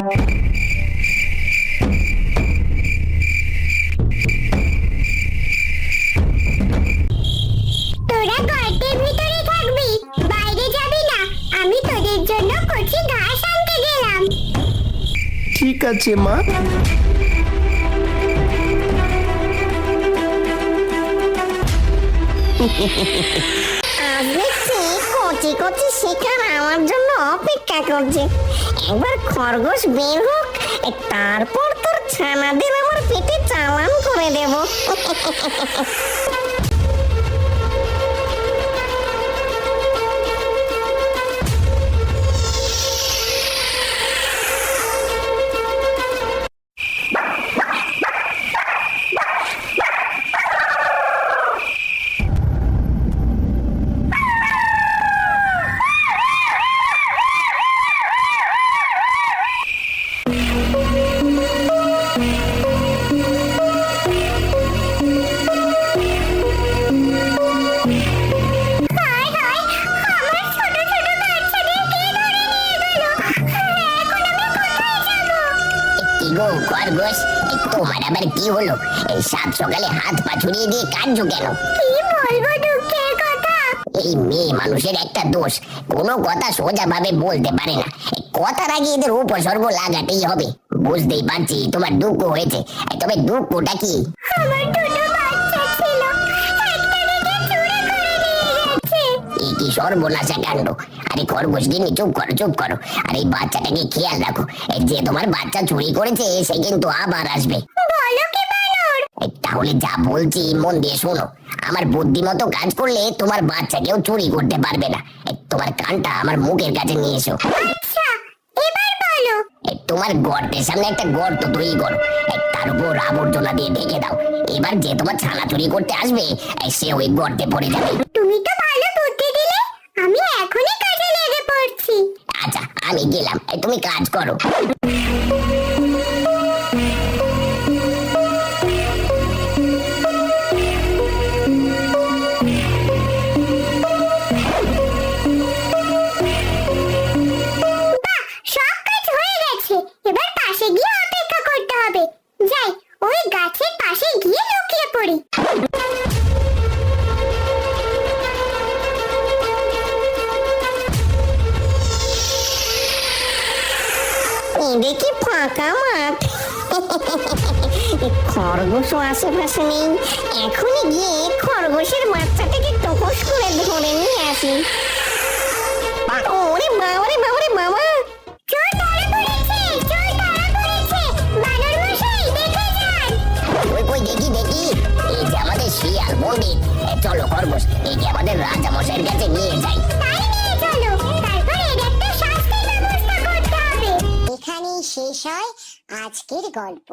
তোরা গর্তের ভিতরে থাকবি, বাইরে যাবি না। আমি তোদের জন্য কচি ঘাস আনতে গেলাম। ঠিক আছে মা। আজ দেখছি কচি কচি শিকার আমার জন্য অপেক্ষা করছে। একবার খরগোশ বের হোক, তারপর তোর ছানাদের আমার পেটে চালান করে দেব। খরগোশ, তোমার আবার কি হলো? এই সাত সকালে হাত পা ছড়িয়ে দিয়ে কাঁদছো কেন? কি বলবো দুঃখের কথা। এই মেয়ে মানুষের একটা দোষ, কোনো কথা সোজা ভাবে বলতে পারে না। কথার আগে এদের উপসর্গ লাগাতেই হবে। বুঝতেই পারছি তোমার দুঃখ হয়েছে, তবে দুঃখটা কি? আমার দুটো বাচ্চা ছিল, একটা দেখে চুরি করে নিয়ে গেছে। এই কি সর্বনাশা কাণ্ড! আরে খরগোশ গিনি, চুপ করো চুপ করো। আর এই বাচ্চাটাকে খেয়াল রাখো, যে তোমার বাচ্চা চুরি করেছে সে কিন্তু আবার আসবে। বলো কি বানর? তাহলে যা বলছি মন দিয়ে শোনো। আমার বুদ্ধি মতো কাজ করলে তোমার বাচ্চাকেও চুরি করতে পারবে না। তোমার কানটা আমার মুখের কাছে নিয়ে এসো। আচ্ছা, এবার বলো। তোমার গর্তের সামনে একটা গর্ত তৈরি করো, তার উপর আবর্জনা দিয়ে ঢেকে দাও। এবার যে তোমার ছানা চুরি করতে আসবে সে ওই গর্তে পড়ে যাবে। তুমি তো ভালো বুদ্ধি দিলে, আমি এখনই কাজে লেগে পড়ছি। আচ্ছা আমি গেলাম, তুমি কাজ করো। সব কাজ হয়ে গেছে, এবার পাশে গিয়ে অপেক্ষা করতে হবে। যাই, ওই গাছের পাশে গিয়ে লুকিয়ে পড়ি। দেখি ফাঁকা মাঠ, খরগোশও আশেপাশে নেই। এখনই গিয়ে খরগোশের বাচ্চাটাকে টপস করে ধরে নিয়ে আসি। ওরে বাবা রে বাবা রে বাবা! চোর ধরা পড়েছে, চোর ধরা পড়েছে! বানর মশাই দেখে যান। ওই কই দেখি দেখি, এই যে আমাদের শিয়াল পণ্ডিত। চলো খরগোশ, একে আমাদের রাজা মশাইয়ের কাছে নিয়ে যাই। তাই নিয়ে চলো, তারপর এর একটা শাস্তির ব্যবস্থা করতে হবে। এখানেই শেষ হয় আজকের গল্প।